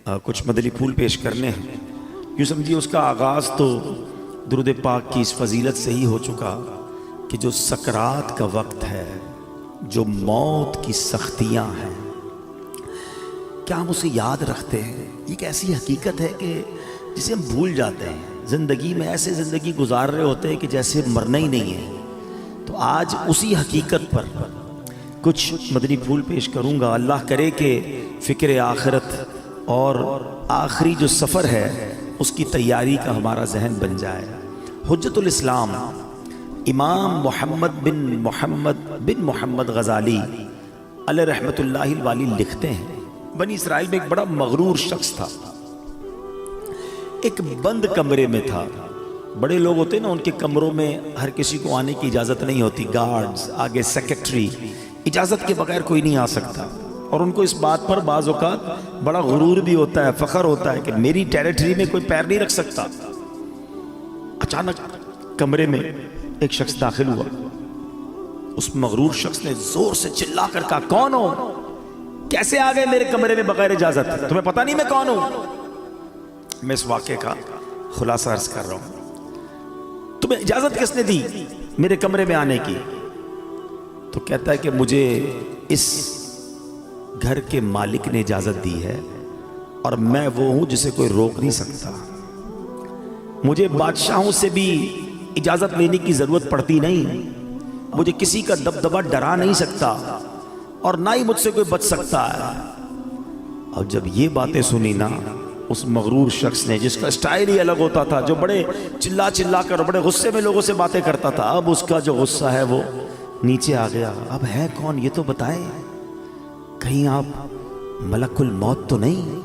کچھ مدنی پھول پیش کرنے ہیں. یوں سمجھیے اس کا آغاز تو درود پاک کی اس فضیلت سے ہی ہو چکا کہ جو سکرات کا وقت ہے، جو موت کی سختیاں ہیں، کیا ہم اسے یاد رکھتے ہیں؟ یہ ایک ایسی حقیقت ہے کہ جسے ہم بھول جاتے ہیں. زندگی میں ایسے زندگی گزار رہے ہوتے ہیں کہ جیسے مرنا ہی نہیں ہے. تو آج اسی حقیقت پر کچھ مدنی پھول پیش کروں گا. اللہ کرے کہ فکر آخرت اور آخری جو سفر ہے اس کی تیاری کا ہمارا ذہن بن جائے. حجت الاسلام امام محمد بن محمد غزالی علیہ رحمت اللہ الوالی لکھتے ہیں، بنی اسرائیل میں ایک بڑا مغرور شخص تھا. ایک بند کمرے میں تھا. بڑے لوگ ہوتے ہیں نا، ان کے کمروں میں ہر کسی کو آنے کی اجازت نہیں ہوتی. گارڈز، آگے سیکرٹری، اجازت کے بغیر کوئی نہیں آ سکتا. اور ان کو اس بات پر بعض اوقات بڑا غرور بھی ہوتا ہے، فخر ہوتا ہے کہ میری ٹیریٹری میں کوئی پیر نہیں رکھ سکتا. اچانک کمرے میں ایک شخص داخل ہوا. اس مغرور شخص نے زور سے چلا کر کہا، کون ہو؟ کیسے آ گئے میرے کمرے میں بغیر اجازت؟ تمہیں پتہ نہیں میں کون ہوں؟ میں اس واقعے کا خلاصہ عرض کر رہا ہوں. تمہیں اجازت کس نے دی میرے کمرے میں آنے کی؟ تو کہتا ہے کہ مجھے اس گھر کے مالک نے اجازت دی ہے اور میں وہ ہوں جسے کوئی روک نہیں سکتا. مجھے بادشاہوں سے بھی اجازت لینے کی ضرورت پڑتی نہیں. مجھے کسی کا دبدبہ ڈرا نہیں سکتا اور نہ ہی مجھ سے کوئی بچ سکتا ہے. اور جب یہ باتیں سنی نا، اس مغرور شخص نے، جس کا سٹائل ہی الگ ہوتا تھا، جو بڑے چلا کر بڑے غصے میں لوگوں سے باتیں کرتا تھا، اب اس کا جو غصہ ہے وہ نیچے آ گیا. اب ہے کون یہ تو بتائیں، کہیں آپ ملک الموت تو نہیں؟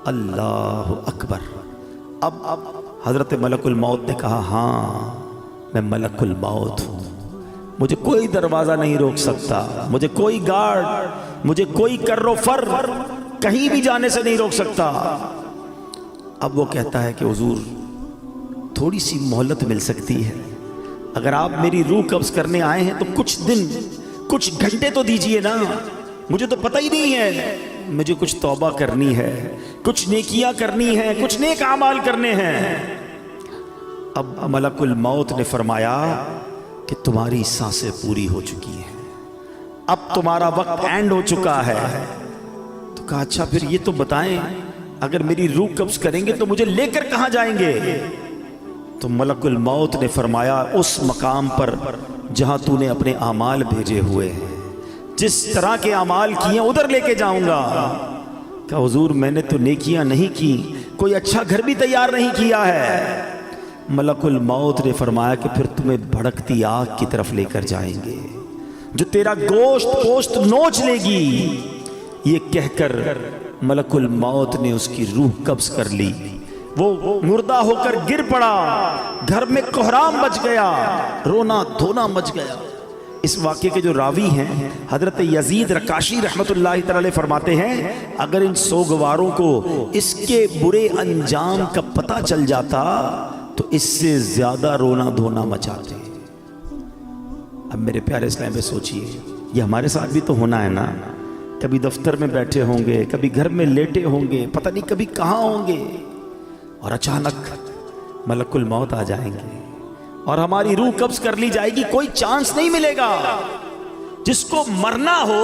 اللہ اکبر. اب حضرت ملک الموت نے کہا، ہاں میں ملک الموت ہوں. مجھے کوئی دروازہ نہیں روک سکتا، مجھے کوئی گارڈ، مجھے کوئی کر و فر کہیں بھی جانے سے نہیں روک سکتا. اب وہ کہتا ہے کہ حضور تھوڑی سی مہلت مل سکتی ہے. اگر آپ میری روح قبض کرنے آئے ہیں تو کچھ دن، کچھ گھنٹے تو دیجئے نا. مجھے تو پتہ ہی نہیں ہے. مجھے کچھ توبہ کرنی ہے، کچھ نیکیاں کرنی ہیں، کچھ نیک اعمال کرنے ہیں. اب ملک الموت نے فرمایا کہ تمہاری سانسیں پوری ہو چکی ہیں، اب تمہارا وقت اینڈ ہو چکا ہے. تو کہا اچھا پھر یہ تو بتائیں، اگر میری روح قبض کریں گے تو مجھے لے کر کہاں جائیں گے؟ تو ملک الموت نے فرمایا، اس مقام پر جہاں تو نے اپنے اعمال بھیجے ہوئے ہیں، جس طرح کے اعمال کیے ادھر لے کے جاؤں گا. کہا حضور میں نے تو نیکیاں نہیں کی، کوئی اچھا گھر بھی تیار نہیں کیا ہے. ملک الموت نے فرمایا کہ پھر تمہیں بھڑکتی آگ کی طرف لے کر جائیں گے، جو تیرا گوشت نوچ لے گی. یہ کہہ کر ملک الموت نے اس کی روح قبض کر لی. وہ مردہ ہو کر گر پڑا. گھر میں کوہرام مچ گیا، رونا دھونا مچ گیا. اس واقعے کے جو راوی ہیں حضرت یزید رکاشی رحمت اللہ تعالی فرماتے ہیں، اگر ان سوگواروں کو اس کے برے انجام کا پتہ چل جاتا تو اس سے زیادہ رونا دھونا مچاتے. اب میرے پیارے اسلام میں سوچئے، یہ ہمارے ساتھ بھی تو ہونا ہے نا. کبھی دفتر میں بیٹھے ہوں گے، کبھی گھر میں لیٹے ہوں گے، پتہ نہیں کبھی کہاں ہوں گے، اور اچانک ملک الموت آ جائیں گے اور ہماری روح قبض کر لی جائے گی. کوئی چانس نہیں ملے گا. جس کو مرنا ہو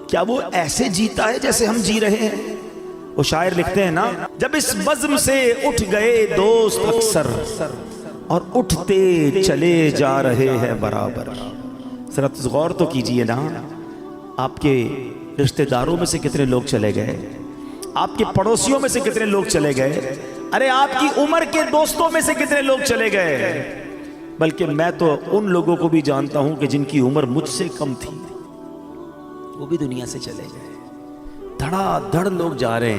کیا وہ ایسے جیتا ہے جیسے ہم جی رہے ہیں؟ وہ شاعر لکھتے ہیں نا، جب اس بزم سے اٹھ گئے دوست اکثر اور اٹھتے چلے جا رہے ہیں برابر. ذرا غور تو کیجئے نا، آپ کے رشتہ داروں میں سے کتنے لوگ چلے گئے، آپ کے پڑوسیوں میں سے کتنے لوگ چلے گئے، ارے آپ کی عمر کے دوستوں میں سے کتنے لوگ چلے گئے. بلکہ میں تو ان لوگوں کو بھی جانتا ہوں کہ جن کی عمر مجھ سے کم تھی، وہ بھی دنیا سے چلے گئے. دھڑا دھڑ لوگ جا رہے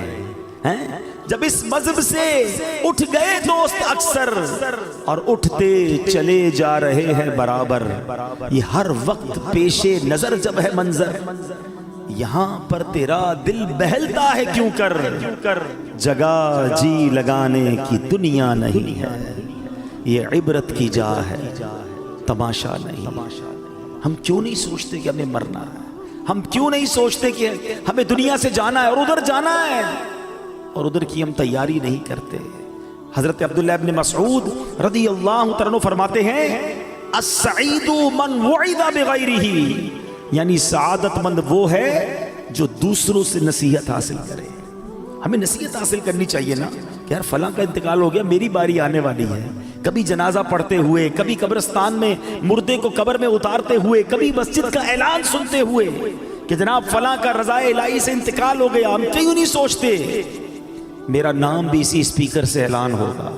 ہیں. جب اس مذہب سے اٹھ گئے دوست اکثر اور اٹھتے چلے جا رہے ہیں برابر. یہ ہر وقت پیش نظر جب ہے منظر، یہاں پر تیرا دل بہلتا ہے کیوں کر. جگہ جی لگانے کی دنیا نہیں ہے، یہ عبرت کی جا ہے تماشا نہیں. ہم کیوں نہیں سوچتے کہ ہمیں مرنا ہے؟ ہم کیوں نہیں سوچتے کہ ہمیں دنیا سے جانا ہے اور ادھر جانا ہے، اور ادھر کی ہم تیاری نہیں کرتے۔ حضرت عبداللہ ابن مسعود رضی اللہ عنہ فرماتے ہیں السعید من وعظ بغیرہ، یعنی سعادت مند وہ ہے جو دوسروں سے نصیحت حاصل کرے۔ ہمیں نصیحت حاصل کرنی چاہیے نا کہ یار فلاں کا انتقال ہو گیا، میری باری آنے والی ہے۔ کبھی جنازہ پڑھتے ہوئے، کبھی قبرستان میں مردے کو قبر میں اتارتے ہوئے، کبھی مسجد کا اعلان سنتے ہوئے کہ جناب فلاں کا رضائے الہی سے انتقال ہو گیا، ہم کیوں نہیں سوچتے میرا نام بھی اسی اسپیکر سے اعلان ہوگا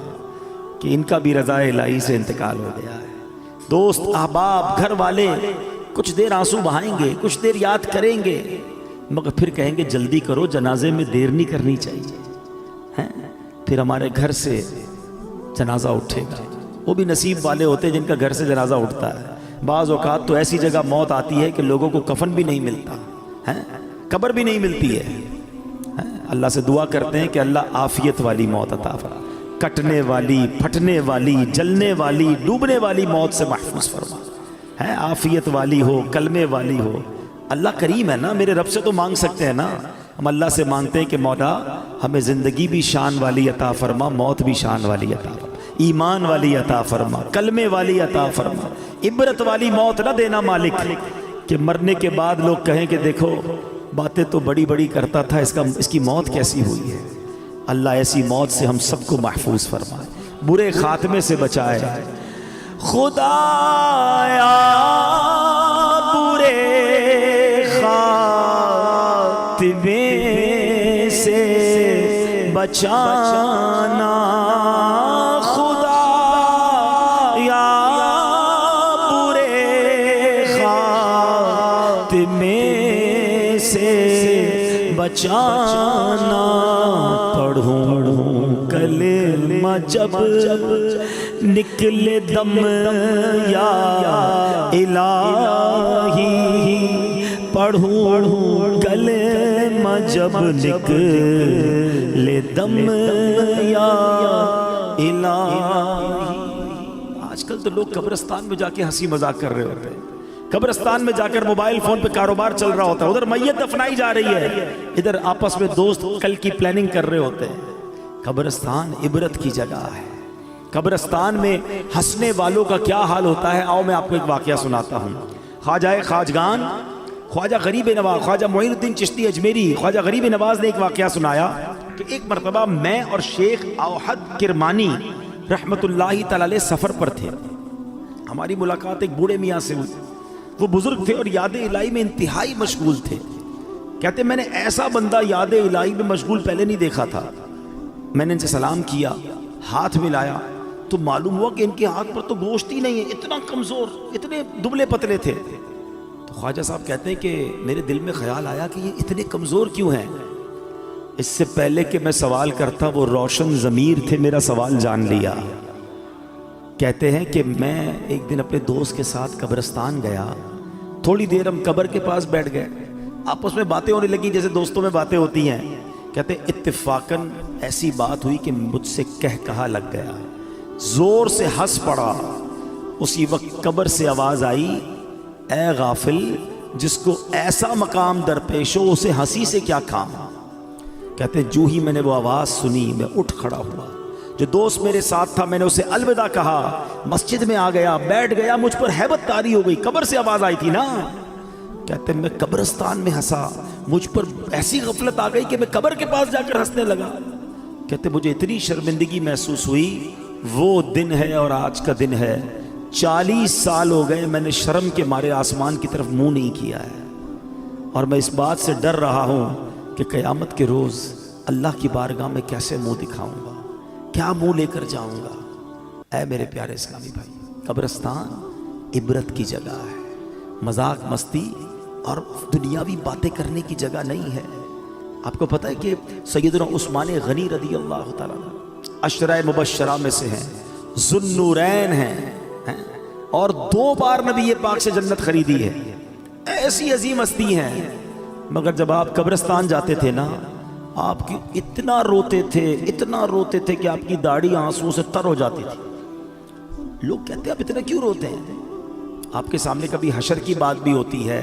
کہ ان کا بھی رضائے الہی سے انتقال ہو گیا ہے۔ دوست، احباب، گھر والے کچھ دیر آنسو بہائیں گے، کچھ دیر یاد کریں گے، مگر پھر کہیں گے جلدی کرو، جنازے میں دیر نہیں کرنی چاہیے۔ پھر ہمارے گھر سے جنازہ اٹھے گا۔ وہ بھی نصیب والے ہوتے ہیں جن کا گھر سے جنازہ اٹھتا ہے۔ بعض اوقات تو ایسی جگہ موت آتی ہے کہ لوگوں کو کفن بھی نہیں ملتا، قبر بھی نہیں ملتی ہے۔ اللہ سے دعا کرتے ہیں کہ اللہ عافیت والی موت عطا فرما، کٹنے والی، پھٹنے والی، جلنے والی، ڈوبنے والی موت سے محفوظ فرما، عافیت والی ہو، کلمے والی ہو۔ اللہ کریم ہے نا، میرے رب سے تو مانگ سکتے ہیں نا۔ ہم اللہ سے مانگتے ہیں کہ مولا ہمیں زندگی بھی شان والی عطا فرما، موت بھی شان والی عطا فرما، ایمان والی عطا فرما، کلمے والی عطا فرما، عبرت والی موت نہ دینا مالک کہ مرنے کے بعد لوگ کہیں کہ دیکھو باتیں تو بڑی بڑی کرتا تھا، اس کی موت کیسی ہوئی ہے۔ اللہ ایسی موت سے ہم سب کو محفوظ فرمائے، برے خاتمے سے بچائے۔ خدایا برے خاتمے سے بچانا، خدایا برے خاتمے سے بچانا، پڑھوں کلمہ جب نکلے دم یا الہی، پڑھوں کلمہ جب نکلے دم یا الہی۔ آج کل تو لوگ قبرستان میں جا کے ہنسی مذاق کر رہے ہوتے ہیں، قبرستان میں جا کر موبائل فون پہ کاروبار چل رہا ہوتا ہے، ادھر میت دفنائی جا رہی ہے، ادھر آپس میں دوست کل کی پلاننگ کر رہے ہوتے ہیں۔ قبرستان عبرت کی جگہ ہے۔ قبرستان میں ہنسنے والوں کا کیا حال ہوتا ہے، آؤ میں آپ کو ایک واقعہ سناتا ہوں۔ خواجہ خواجگان، خواجہ غریب نواز، خواجہ معین الدین چشتی اجمیری، خواجہ غریب نواز نے ایک واقعہ سنایا کہ ایک مرتبہ میں اور شیخ اوحد کرمانی رحمت اللہ تعالی علیہ سفر پر تھے۔ ہماری ملاقات ایک بوڑھے میاں سے ہوئی۔ وہ بزرگ تھے اور یاد الہی میں انتہائی مشغول تھے۔ کہتے میں نے ایسا بندہ یاد الہی میں مشغول پہلے نہیں دیکھا تھا۔ میں نے ان سے سلام کیا، ہاتھ ملایا تو معلوم ہوا کہ ان کے ہاتھ پر تو گوشت ہی نہیں ہے، اتنا کمزور، اتنے دبلے پتلے تھے۔ تو خواجہ صاحب کہتے ہیں کہ میرے دل میں خیال آیا کہ یہ اتنے کمزور کیوں ہیں۔ اس سے پہلے کہ میں سوال کرتا وہ روشن ضمیر تھے، میرا سوال جان لیا۔ کہتے ہیں کہ میں ایک دن اپنے دوست کے ساتھ قبرستان گیا، تھوڑی دیر ہم قبر کے پاس بیٹھ گئے، آپس میں باتیں ہونے لگی جیسے دوستوں میں باتیں ہوتی ہیں۔ کہتے اتفاقاً ایسی بات ہوئی کہ مجھ سے کہہ کہا لگ گیا، زور سے ہنس پڑا۔ اسی وقت قبر سے آواز آئی، اے غافل، جس کو ایسا مقام درپیش ہو اسے ہنسی سے کیا کام۔ کہتے جو ہی میں نے وہ آواز سنی میں اٹھ کھڑا ہوا، جو دوست میرے ساتھ تھا میں نے اسے الوداع کہا، مسجد میں آ گیا، بیٹھ گیا، مجھ پر ہیبت طاری ہو گئی، قبر سے آواز آئی تھی نا۔ کہتے میں قبرستان میں ہنسا، مجھ پر ایسی غفلت آ گئی کہ میں قبر کے پاس جا کر ہنسنے لگا۔ کہتے مجھے اتنی شرمندگی محسوس ہوئی، وہ دن ہے اور آج کا دن ہے، 40 سال ہو گئے میں نے شرم کے مارے آسمان کی طرف منہ نہیں کیا ہے، اور میں اس بات سے ڈر رہا ہوں کہ قیامت کے روز اللہ کی بارگاہ میں کیسے منہ دکھاؤں گا، کیا منہ لے کر جاؤں گا۔ اے میرے پیارے اسلامی بھائی، قبرستان عبرت کی جگہ ہے، مذاق مستی اور دنیاوی باتیں کرنے کی جگہ نہیں ہے۔ آپ کو پتہ ہے کہ سیدنا عثمان غنی رضی اللہ تعالیٰ عشرہ مبشرہ میں سے ہیں، ذوالنورین ہیں، اور 2 بار نبی پاک سے جنت خریدی ہے، ایسی عظیم ہستی ہیں۔ مگر جب آپ قبرستان جاتے تھے نا، آپ کی اتنا روتے تھے کہ آپ کی داڑھی آنسو سے تر ہو جاتی تھی۔ لوگ کہتے ہیں آپ اتنا کیوں روتے ہیں؟ آپ کے سامنے کبھی حشر کی بات بھی ہوتی ہے،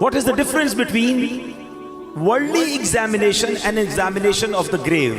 What is the difference between worldly examination and examination of the grave?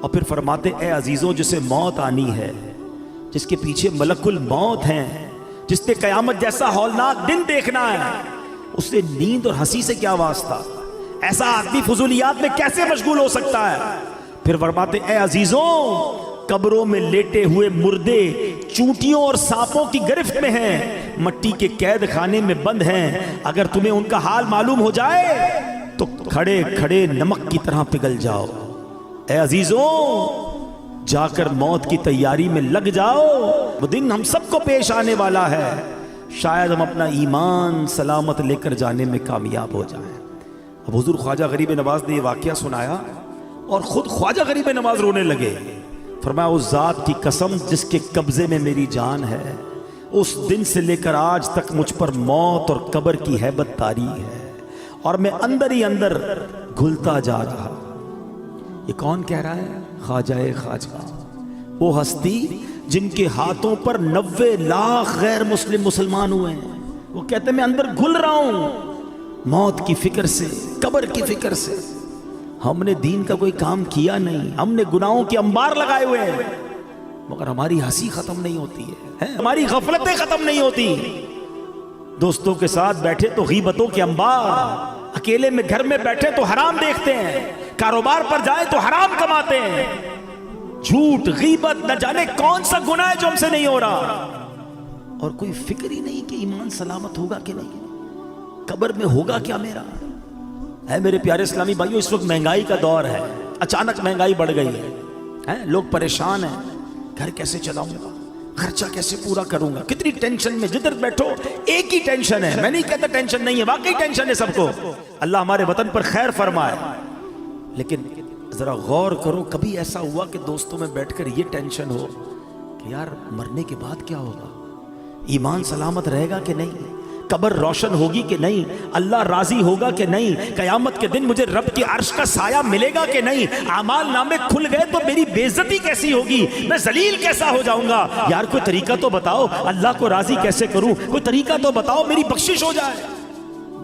اور پھر فرماتے اے عزیزوں جسے موت آنی ہے، جس کے پیچھے ملک الموت ہیں، جس نے قیامت جیسا ہولناک دن دیکھنا ہے، اس سے نیند اور ہنسی سے کیا واسطہ؟ ایسا آدمی فضولیات میں کیسے مشغول ہو سکتا ہے؟ پھر فرماتے اے عزیزوں قبروں میں لیٹے ہوئے مردے چونٹیوں اور سانپوں کی گرفت میں ہیں، مٹی کے قید خانے میں بند ہیں، اگر تمہیں ان کا حال معلوم ہو جائے تو کھڑے کھڑے نمک کی طرح پگھل جاؤ۔ اے عزیزوں جا کر موت کی تیاری میں لگ جاؤ، وہ دن ہم سب کو پیش آنے والا ہے، شاید ہم اپنا ایمان سلامت لے کر جانے میں کامیاب ہو جائیں۔ اب حضور خواجہ غریب نواز نے یہ واقعہ سنایا اور خود خواجہ غریب نواز رونے لگے۔ فرمایا اس ذات کی قسم جس کے قبضے میں میری جان ہے، اس دن سے لے کر آج تک مجھ پر موت اور قبر کی ہیبت طاری ہے اور میں اندر ہی اندر گھلتا جا رہا۔ یہ کون کہہ رہا ہے؟ خواجہ خواجہ، وہ ہستی جن کے ہاتھوں پر 90 لاکھ غیر مسلم مسلمان ہوئے ہیں۔ وہ کہتے ہیں میں اندر گھل رہا ہوں موت کی فکر سے، قبر کی فکر سے۔ ہم نے دین کا کوئی کام کیا نہیں، ہم نے گناہوں کے انبار لگائے ہوئے ہیں، مگر ہماری ہنسی ختم نہیں ہوتی ہے، ہماری غفلتیں ختم نہیں ہوتی۔ دوستوں کے ساتھ بیٹھے تو غیبتوں کے انبار، اکیلے میں گھر میں بیٹھے تو حرام دیکھتے ہیں، کاروبار پر جائیں تو حرام کماتے ہیں، جھوٹ غیبت نہ جانے کون سا گناہ ہے جو ہم سے نہیں ہو رہا، اور کوئی فکر ہی نہیں کہ ایمان سلامت ہوگا کہ نہیں، قبر میں ہوگا کیا میرا ہے۔ میرے پیارے اسلامی بھائیوں، اس وقت مہنگائی کا دور ہے، اچانک مہنگائی بڑھ گئی ہے، لوگ پریشان ہیں، گھر کیسے چلاؤں گا، خرچہ کیسے پورا کروں گا، کتنی ٹینشن میں، جدھر بیٹھو ایک ہی ٹینشن ہے۔ میں نہیں کہتا ٹینشن نہیں ہے، واقعی ٹینشن ہے سب کو، اللہ ہمارے وطن پر خیر فرمائے، لیکن ذرا غور کرو کبھی ایسا ہوا کہ دوستوں میں بیٹھ کر یہ ٹینشن ہو کہ یار مرنے کے بعد کیا ہوگا، ایمان سلامت رہے گا کہ نہیں، قبر روشن ہوگی کہ نہیں، اللہ راضی ہوگا کہ نہیں، قیامت کے دن مجھے رب کی عرش کا سایہ ملے گا کہ نہیں، اعمال نامے کھل گئے تو میری بے عزتی کیسی ہوگی، میں ذلیل کیسا ہو جاؤں گا، یار کوئی طریقہ تو بتاؤ اللہ کو راضی کیسے کروں، کوئی طریقہ تو بتاؤ میری بخشش ہو جائے۔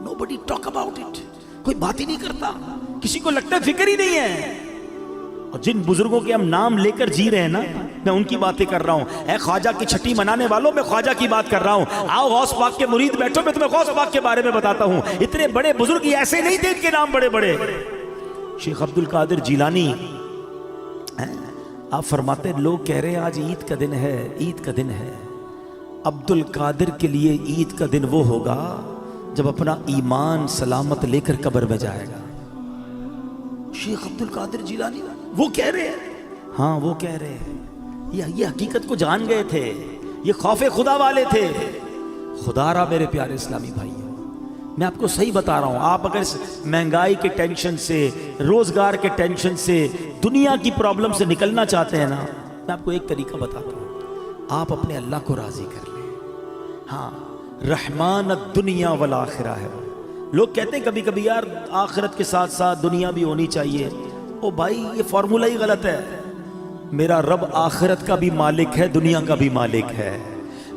Nobody talk about it، کوئی بات ہی نہیں کرتا، کسی کو لگتا ہے فکر ہی نہیں ہے۔ اور جن بزرگوں کے ہم نام لے کر جی رہے ہیں نا، میں ان کی باتیں کر رہا ہوں۔ اے خواجہ کی چھٹی منانے والوں، میں خواجہ کی بات کر رہا ہوں۔ آؤ غوث پاک کے مرید بیٹھو، میں تمہیں غوث پاک کے بارے میں بتاتا ہوں۔ اتنے بڑے بزرگ ایسے نہیں تھے، ان کے نام بڑے بڑے۔ شیخ عبد القادر جیلانی، آپ فرماتے ہیں لوگ کہہ رہے ہیں آج عید کا دن ہے، عید کا دن ہے۔ عبد القادر کے لیے عید کا دن وہ ہوگا جب اپنا ایمان سلامت لے کر قبر میں جائے گا۔ شیخ عبد القادر جیلانی وہ کہہ رہے ہیں، ہاں وہ کہہ رہے ہیں، یہ حقیقت کو جان گئے تھے، یہ خوف خدا والے تھے۔ خدا را میرے پیارے اسلامی بھائیوں، میں آپ کو صحیح بتا رہا ہوں، آپ اگر مہنگائی کے ٹینشن سے، روزگار کے ٹینشن سے، دنیا کی پرابلم سے نکلنا چاہتے ہیں نا، میں آپ کو ایک طریقہ بتاتا ہوں، آپ اپنے اللہ کو راضی کر لیں۔ ہاں، رحمان الدنیا والآخرہ ہے۔ لوگ کہتے ہیں کبھی کبھی یار آخرت کے ساتھ ساتھ دنیا بھی ہونی چاہیے۔ او بھائی یہ فارمولہ ہی غلط ہے۔ میرا رب آخرت کا بھی مالک ہے، دنیا کا بھی مالک ہے،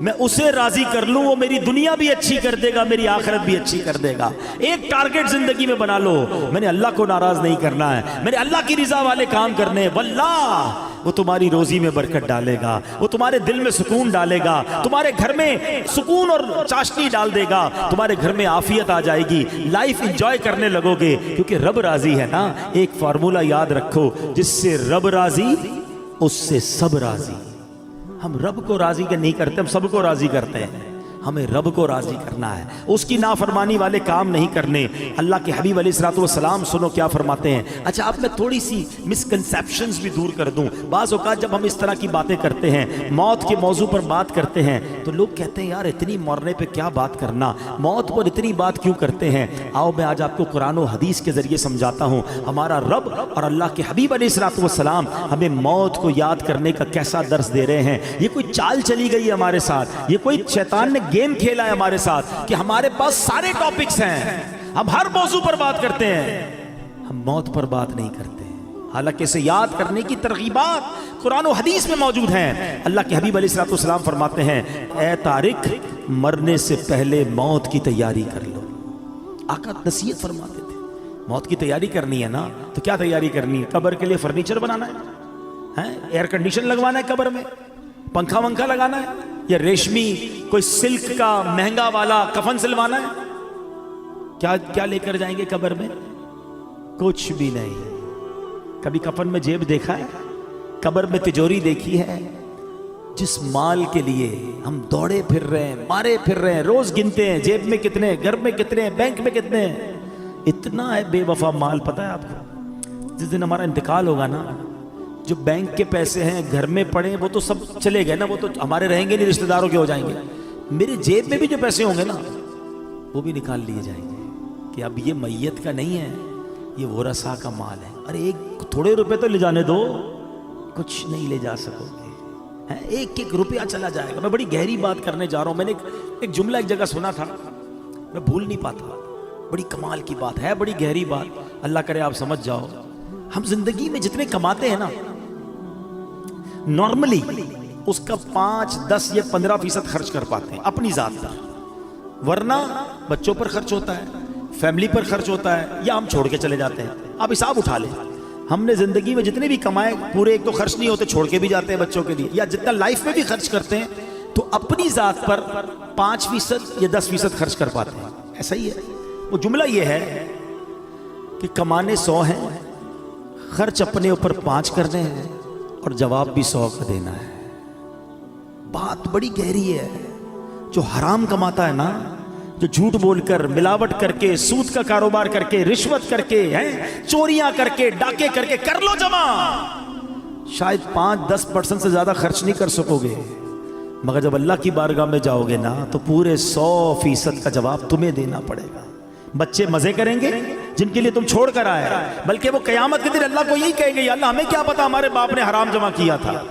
میں اسے راضی کر لوں وہ میری دنیا بھی اچھی کر دے گا، میری آخرت بھی اچھی کر دے گا۔ ایک ٹارگٹ زندگی میں بنا لو، میں نے اللہ کو ناراض نہیں کرنا ہے، میں نے اللہ کی رضا والے کام کرنے ہیں، واللہ وہ تمہاری روزی میں برکت ڈالے گا، وہ تمہارے دل میں سکون ڈالے گا، تمہارے گھر میں سکون اور چاشنی ڈال دے گا، تمہارے گھر میں عافیت آ جائے گی، لائف انجوائے کرنے لگو گے، کیونکہ رب راضی ہے نا۔ ایک فارمولہ یاد رکھو، جس سے رب راضی اس سے سب راضی۔ ہم رب کو راضی نہیں کرتے، ہم سب کو راضی کرتے ہیں، ہمیں رب کو راضی کرنا ہے، اس کی نافرمانی والے کام نہیں کرنے۔ اللہ کے حبیب علیہ الصلوۃ والسلام سنو کیا فرماتے ہیں۔ اچھا آپ میں تھوڑی سی مسکنسیپشنز بھی دور کر دوں۔ بعض اوقات جب ہم اس طرح کی باتیں کرتے ہیں، موت کے موضوع پر بات کرتے ہیں، تو لوگ کہتے ہیں یار اتنی مرنے پہ کیا بات کرنا، موت پر اتنی بات کیوں کرتے ہیں۔ آؤ میں آج آپ کو قرآن و حدیث کے ذریعے سمجھاتا ہوں، ہمارا رب اور اللہ کے حبیب علیہ الصلوۃ والسلام ہمیں موت کو یاد کرنے کا کیسا درس دے رہے ہیں۔ یہ کوئی چال چلی گئی ہے ہمارے ساتھ، یہ کوئی شیطان نے گیم کھیلا ہے ہمارے ساتھ کہ ہمارے پاس سارے ٹاپکس ہیں، ہم ہر موضوع پر بات کرتے ہیں، ہم موت پر بات نہیں کرتے، حالانکہ اسے یاد کرنے کی ترغیبات قرآن و حدیث میں موجود ہیں۔ اللہ کے حبیب علیہ الصلوۃ والسلام فرماتے ہیں، اے طارق مرنے سے پہلے موت کی تیاری کر لو۔ آقا نصیحت فرماتے تھے، موت کی تیاری کرنی ہے نا، تو کیا تیاری کرنی ہے؟ قبر کے لیے فرنیچر بنانا ہے؟ ہیں ایئر کنڈیشن لگوانا ہے قبر میں, پنکھا ونکھا لگانا ہے, یا ریشمی کوئی سلک کا مہنگا والا کفن سلوانا ہے؟ کیا لے کر جائیں گے قبر میں؟ کچھ بھی نہیں. کبھی کفن میں جیب دیکھا ہے؟ قبر میں تجوری دیکھی ہے؟ جس مال کے لیے ہم دوڑے پھر رہے ہیں, مارے پھر رہے ہیں, روز گنتے ہیں جیب میں کتنے, گھر میں کتنے, بینک میں کتنے, اتنا ہے بے وفا مال. پتہ ہے آپ کو جس دن ہمارا انتقال ہوگا نا, جو بینک کے پیسے ہیں گھر میں پڑے وہ تو سب چلے گئے نا, وہ تو ہمارے رہیں گے نہیں, رشتہ داروں کے ہو جائیں گے. میرے جیب میں بھی جو پیسے ہوں گے نا وہ بھی نکال لیے جائیں گے کہ اب یہ میت کا نہیں ہے, یہ ورثاء کا مال ہے. ارے ایک تھوڑے روپے تو لے جانے دو, کچھ نہیں لے جا سکو گے, ایک ایک روپیہ چلا جائے گا. میں بڑی گہری بات کرنے جا رہا ہوں. میں نے ایک جملہ ایک جگہ سنا تھا, میں بھول نہیں پاتا, بڑی کمال کی بات ہے, بڑی گہری بات, اللہ کرے آپ سمجھ جاؤ. ہم زندگی میں جتنے کماتے ہیں نا, نارملی اس کا 5, 10 یا 15% خرچ کر پاتے ہیں اپنی ذات پر, ورنہ بچوں پر خرچ ہوتا ہے, فیملی پر خرچ ہوتا ہے, یا ہم چھوڑ کے چلے جاتے ہیں. آپ حساب اٹھا لیں, ہم نے زندگی میں جتنے بھی کمائے پورے ایک تو خرچ نہیں ہوتے, چھوڑ کے بھی جاتے ہیں بچوں کے لیے, یا جتنا لائف میں بھی خرچ کرتے ہیں تو اپنی ذات پر 5% یا 10% خرچ کر پاتے ہیں. ایسا ہی ہے. وہ جملہ یہ ہے کہ کمانے 100 ہیں, خرچ اپنے اوپر 5 کرنے ہیں, اور جواب بھی 100 کا دینا ہے. بات بڑی گہری ہے. جو حرام کماتا ہے نا, جو جھوٹ بول کر, ملاوٹ کر کے, سود کا کاروبار کر کے, رشوت کر کے, چوریاں کر کے, ڈاکے کر کے, کر لو جمع, شاید 5-10% سے زیادہ خرچ نہیں کر سکو گے, مگر جب اللہ کی بارگاہ میں جاؤ گے نا تو پورے 100% کا جواب تمہیں دینا پڑے گا. بچے مزے کریں گے جن کے لیے تم چھوڑ کر آئے, بلکہ وہ قیامت کے دن اللہ کو یہی کہیں گے, اللہ ہمیں کیا پتا ہمارے باپ نے حرام جمع کیا تھا,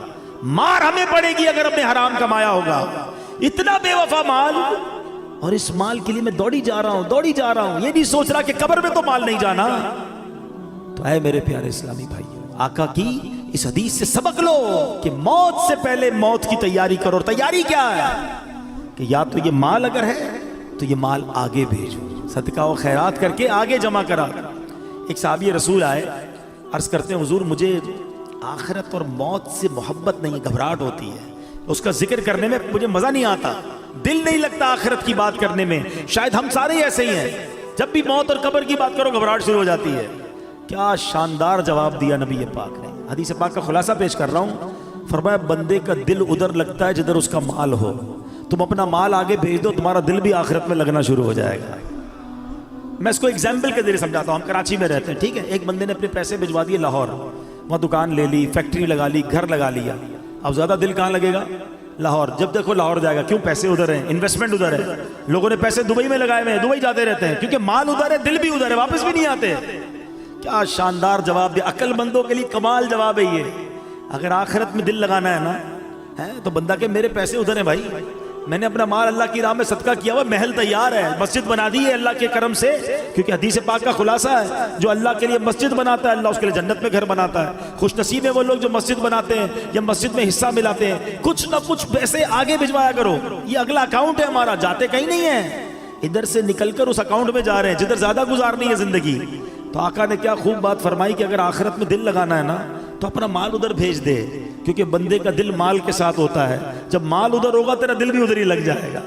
مار ہمیں پڑے گی اگر ہم نے حرام کمایا ہوگا. اتنا بے وفا مال, اور اس مال کے لیے میں دوڑی جا رہا ہوں, یہ نہیں سوچ رہا کہ قبر میں تو مال نہیں جانا. تو اے میرے پیارے اسلامی بھائیو, آقا کی اس حدیث سے سبق لو کہ موت سے پہلے موت کی تیاری کرو. اور تیاری کیا ہے کہ یا تو یہ مال اگر ہے تو یہ مال آگے بھیجو, صدقہ و خیرات کر کے آگے جمع کرا. ایک صحابی رسول آئے, عرض کرتے ہیں حضور مجھے آخرت اور موت سے محبت نہیں, گھبراہٹ ہوتی ہے, اس کا ذکر کرنے میں مجھے مزہ نہیں آتا, دل نہیں لگتا آخرت کی بات کرنے میں. شاید ہم سارے ایسے ہی ہیں, جب بھی موت اور قبر کی بات کرو گھبراہٹ شروع ہو جاتی ہے. کیا شاندار جواب دیا نبی پاک نے. حدیث پاک کا خلاصہ پیش کر رہا ہوں. فرمایا بندے کا دل ادھر لگتا ہے جدھر اس کا مال ہو, تم اپنا مال آگے بھیج دو, تمہارا دل بھی آخرت میں لگنا شروع ہو جائے گا. میں اس کو ایگزامپل کے ذریعے سمجھاتا ہوں. ہم کراچی میں رہتے ہیں, ٹھیک ہے, ایک بندے نے اپنے پیسے بھجوا دیے لاہور, وہاں دکان لے لی, فیکٹری لگا لی, گھر لگا لیا. اب زیادہ دل کہاں لگے گا؟ لاہور. جب دیکھو لاہور جائے گا, کیوں؟ پیسے ادھر ہیں, انویسٹمنٹ ادھر ہے. لوگوں نے پیسے دبئی میں لگائے ہوئے ہیں, دبئی جاتے رہتے ہیں کیونکہ مال ادھر ہے, دل بھی ادھر ہے, واپس بھی نہیں آتے. کیا شاندار جواب دیا, عقل مندوں کے لیے کمال جواب ہے یہ. اگر آخرت میں دل لگانا ہے نا تو بندہ کہ میرے پیسے ادھر ہیں بھائی, میں نے اپنا مال اللہ کی راہ میں صدقہ کیا ہوا, محل تیار ہے, مسجد بنا دی ہے اللہ کے کرم سے. کیونکہ حدیث پاک کا خلاصہ ہے, جو اللہ کے لیے مسجد بناتا ہے اللہ اس کے لیے جنت میں گھر بناتا ہے. خوش نصیب ہے وہ لوگ جو مسجد بناتے ہیں یا مسجد میں حصہ ملاتے ہیں. کچھ نہ کچھ پیسے آگے بھجوایا کرو, یہ اگلا اکاؤنٹ ہے ہمارا, جاتے کہیں نہیں ہے, ادھر سے نکل کر اس اکاؤنٹ میں جا رہے ہیں جدھر زیادہ گزارنی ہے زندگی. تو آقا نے کیا خوب بات فرمائی کہ اگر آخرت میں دل لگانا ہے نا تو اپنا مال ادھر بھیج دے, کیونکہ بندے کا دل مال کے ساتھ ہوتا ہے. جب مال ادھر ہوگا تیرا دل بھی ادھر ہی لگ جائے گا.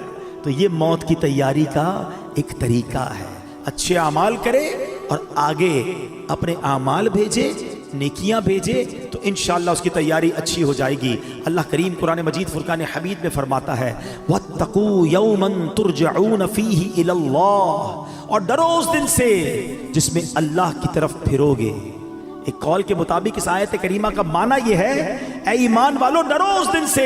تو یہ موت کی تیاری کا ایک طریقہ ہے. اچھے اعمال کرے اور آگے اپنے اعمال بھیجے, نیکیاں بھیجے, تو انشاءاللہ اس کی تیاری اچھی ہو جائے گی. اللہ کریم قرآن مجید فرقان حمید میں فرماتا ہے وَاتَّقُوا يَوْمًا تُرْجَعُونَ فِيهِ إِلَى اللَّهِ, اور ڈرو اس دن سے جس میں اللہ کی طرف پھرو گے. ایک قول کے مطابق اس آیت کریمہ کا معنی یہ ہے, اے ایمان والو ڈرو اس دن سے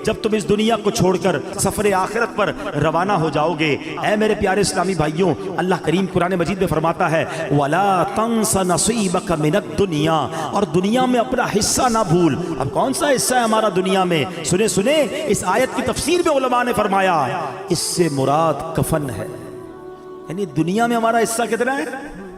جب تم اس دنیا کو چھوڑ کر سفر آخرت پر روانہ ہو جاؤ گے. اے میرے پیارے اسلامی بھائیوں, اللہ کریم قرآن مجید میں فرماتا ہے وَلَا تَنْسَ نَصِيبَكَ مِنَ الدُّنْيَا, اور دنیا میں اپنا حصہ نہ بھول. اب کون سا حصہ ہے ہمارا دنیا میں؟ سنیں اس آیت کی تفسیر میں علماء نے فرمایا اس سے مراد کفن ہے. یعنی دنیا میں ہمارا حصہ کتنا ہے؟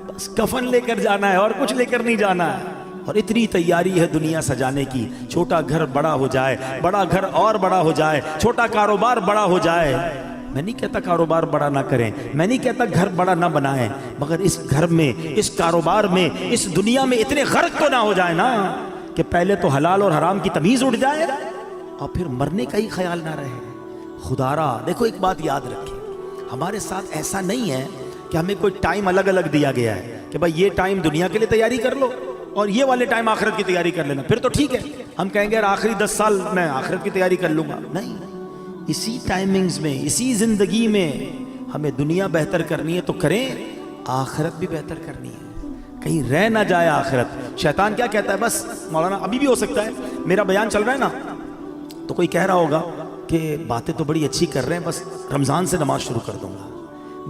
بس کفن لے کر جانا ہے اور کچھ لے کر نہیں جانا ہے. اور اتنی تیاری ہے دنیا سجانے کی, چھوٹا گھر بڑا ہو جائے, بڑا گھر اور بڑا ہو جائے, چھوٹا کاروبار بڑا ہو جائے. میں نہیں کہتا کاروبار بڑا نہ کریں, میں نہیں کہتا گھر بڑا نہ بنائیں, مگر اس گھر میں, اس کاروبار میں, اس دنیا میں اتنے غرق تو نہ ہو جائے نا کہ پہلے تو حلال اور حرام کی تمیز اٹھ جائے اور پھر مرنے کا ہی خیال نہ رہے. خدا را دیکھو ایک بات یاد رکھیں, ہمارے ساتھ ایسا نہیں ہے کہ ہمیں کوئی ٹائم الگ الگ دیا گیا ہے کہ بھائی یہ ٹائم دنیا کے لیے تیاری کر لو اور یہ والے ٹائم آخرت کی تیاری کر لینا, پھر تو ٹھیک ہے. ہم کہیں گے یار آخری 10 سال میں آخرت کی تیاری کر لوں گا. نہیں, اسی ٹائمنگز میں, اسی زندگی میں ہمیں دنیا بہتر کرنی ہے تو کریں, آخرت بھی بہتر کرنی ہے, کہیں رہ نہ جائے آخرت. شیطان کیا کہتا ہے, بس مولانا ابھی بھی ہو سکتا ہے میرا بیان چل رہا ہے نا تو کوئی کہہ رہا ہوگا کہ باتیں تو بڑی اچھی کر رہے ہیں, بس رمضان سے نماز شروع کر دوں گا,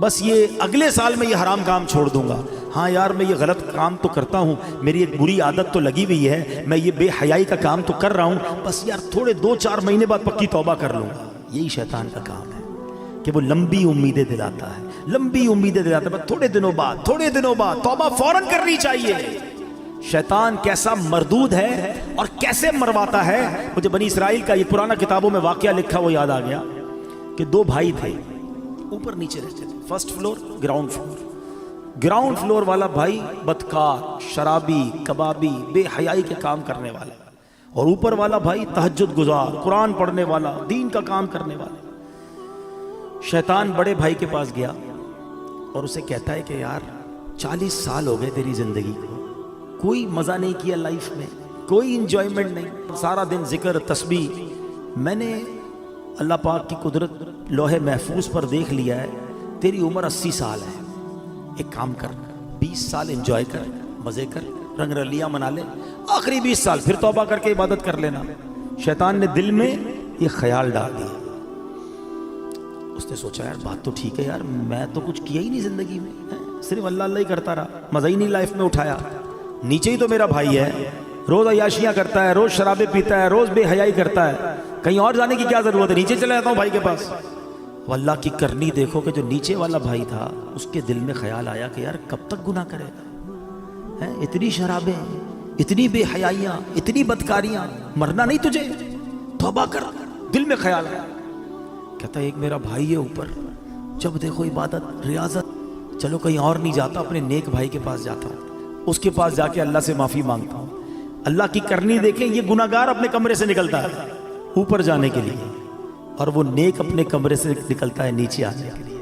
بس یہ اگلے سال میں یہ حرام کام چھوڑ دوں گا. ہاں یار میں یہ غلط کام تو کرتا ہوں, میری ایک بری عادت تو لگی ہوئی ہے, میں یہ بے حیائی کا کام تو کر رہا ہوں, بس یار تھوڑے 2-4 مہینے بعد پکی توبہ کر لوں گا. یہی شیطان کا کام ہے کہ وہ لمبی امیدیں دلاتا ہے, لمبی امیدیں دلاتا ہے, بس تھوڑے دنوں بعد توبہ فوراً کرنی چاہیے. شیطان کیسا مردود ہے اور کیسے مرواتا ہے. مجھے بنی اسرائیل کا یہ پرانا کتابوں میں واقعہ لکھا وہ یاد آ گیا کہ 2 بھائی تھے, اوپر نیچے رہتے تھے, first floor ground floor. Ground floor والا بھائی بدکار, شرابی, کبابی, بے حیائی کے کام کرنے والا, اور اوپر والا بھائی تہجد گزار, قرآن پڑھنے والا, دین کا کام کرنے والا. شیطان بڑے بھائی کے پاس گیا اور اسے کہتا ہے کہ یار 40 سال ہو گئے تیری زندگی کو, کوئی مزہ نہیں کیا لائف میں, کوئی انجوائمنٹ نہیں, سارا دن ذکر تسبیح. میں نے اللہ پاک کی قدرت لوح محفوظ پر دیکھ لیا ہے, تیری عمر 80 سال ہے, ایک کام کر 20 سال انجوائے کر, مزے کر, رنگ رلیاں منا لے, آخری 20 سال پھر توبہ کر کے عبادت کر لینا. شیطان نے دل میں یہ خیال ڈال دیا. اس نے سوچا یار بات تو ٹھیک ہے, یار میں تو کچھ کیا ہی نہیں زندگی میں, صرف اللہ اللہ ہی کرتا رہا, مزہ ہی نہیں لائف میں اٹھایا. نیچے ہی تو میرا بھائی ہے, روز عیاشیاں کرتا ہے, روز شرابیں پیتا ہے, روز بے حیائی کرتا ہے, کہیں اور جانے کی کیا ضرورت ہے, نیچے چلا جاتا ہوں بھائی کے پاس. وہ اللہ کی کرنی دیکھو کہ جو نیچے والا بھائی تھا اس کے دل میں خیال آیا کہ یار کب تک گناہ کرے گا, اتنی شرابیں, اتنی بے حیائیاں, اتنی بدکاریاں, مرنا نہیں تجھے, توبہ کر. دل میں خیال آیا, کہتا ہے ایک میرا بھائی ہے اوپر, جب دیکھو عبادت ریاضت, چلو کہیں اور نہیں جاتا, اپنے نیک بھائی کے پاس جاتا ہوں, اس کے پاس جا کے اللہ سے معافی مانگتا ہوں. اللہ کی کرنی دیکھیں, یہ گناہگار اپنے کمرے سے نکلتا ہے اوپر جانے کے لیے, اور وہ نیک اپنے کمرے سے نکلتا ہے نیچے آنے کے لیے.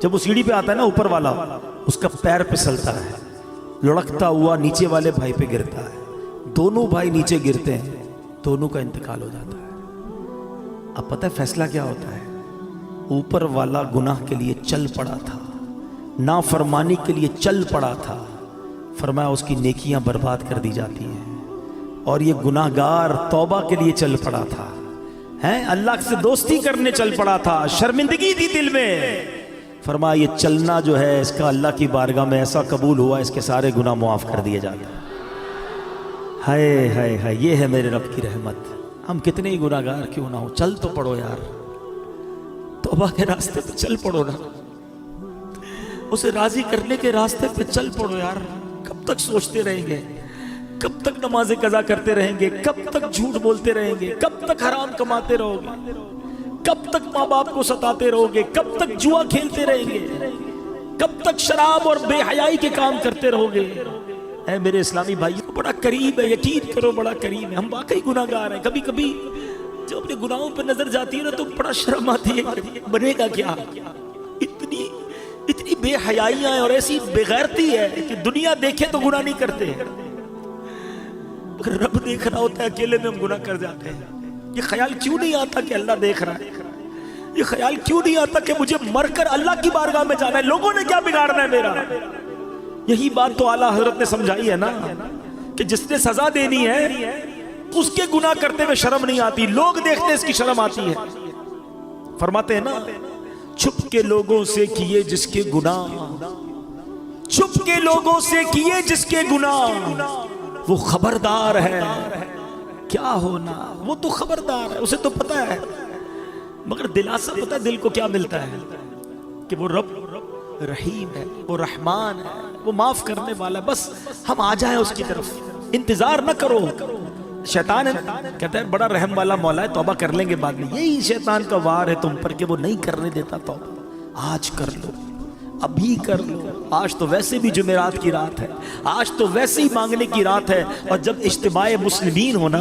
جب وہ سیڑھی پہ آتا ہے نا اوپر والا, اس کا پیر پھسلتا ہے, لڑکتا ہوا نیچے والے بھائی پہ گرتا ہے, دونوں بھائی نیچے گرتے ہیں, دونوں کا انتقال ہو جاتا ہے. اب پتہ ہے فیصلہ کیا ہوتا ہے, اوپر والا گناہ کے لیے چل پڑا تھا, نافرمانی کے لیے چل پڑا تھا, فرمایا اس کی نیکیاں برباد کر دی جاتی ہیں, اور یہ گناہگار توبہ کے لیے چل پڑا تھا, اللہ سے دوستی کرنے چل پڑا تھا, شرمندگی تھی دل میں, فرمایا یہ چلنا جو ہے اس کا اللہ کی بارگاہ میں ایسا قبول ہوا, اس کے سارے گناہ معاف کر دیے جاتے ہیں. ہائے ہائے ہائے, یہ ہے میرے رب کی رحمت. ہم کتنے ہی گناہگار کیوں نہ ہو, چل تو پڑو یار, توبہ کے راستے پہ چل پڑو نا, اسے راضی کرنے کے راستے پہ چل پڑو یار. کب تک سوچتے رہیں گے, کب تک نماز قضا کرتے رہیں گے, کب تک جھوٹ بولتے رہیں گے, کب تک حرام کماتے رہو گے, کب تک ماں باپ کو ستاتے رہو گے, کب تک جوا کھیلتے رہیں گے, کب تک شراب اور بے حیائی کے کام کرتے رہو گے. اے میرے اسلامی بھائیو, بڑا قریب ہے, یقین کرو بڑا قریب ہے. ہم واقعی گناہگار ہیں. کبھی کبھی جب اپنے گناہوں پہ نظر جاتی ہے نا تو بڑا شرم آتی ہے, بنے گا کیا, اتنی بے حیائیاں ہیں اور ایسی بے غیرتی ہے کہ دنیا دیکھے تو گناہ نہیں کرتے, اگر رب دیکھ رہا ہوتا ہے اکیلے میں ہم گناہ کر جاتے ہیں. یہ خیال کیوں نہیں آتا کہ اللہ دیکھ رہا ہے, یہ خیال کیوں نہیں آتا کہ مجھے مر کر اللہ کی بارگاہ میں جانا ہے, لوگوں نے کیا بگاڑنا ہے میرا. یہی بات تو اعلیٰ حضرت نے سمجھائی ہے نا کہ جس نے سزا دینی ہے اس کے گناہ کرتے ہوئے شرم نہیں آتی, لوگ دیکھتے اس کی شرم آتی ہے. فرماتے ہیں نا, چھپ کے لوگوں سے کیے جس کے گناہ, چھپ کے لوگوں سے کیے جس کے گناہ, وہ خبردار ہے کیا ہونا, وہ تو خبردار ہے, اسے تو پتا ہے. مگر دلاسا پتا ہے دل کو کیا ملتا ہے کہ وہ رب رحیم ہے, وہ رحمان ہے, وہ معاف کرنے والا ہے, بس ہم آ جائیں اس کی طرف, انتظار نہ کرو. شیطان کہتا ہے بڑا رحم والا مولا ہے, توبہ کر لیں گے بعد میں. یہی شیطان کا وار ہے تم پر کہ وہ نہیں کرنے دیتا توبہ. آج کر لو, ابھی کر لو, آج تو ویسے بھی جمعرات کی رات ہے، آج تو ویسے ہی مانگنے کی رات ہے، اور جب اجتماع مسلمین ہونا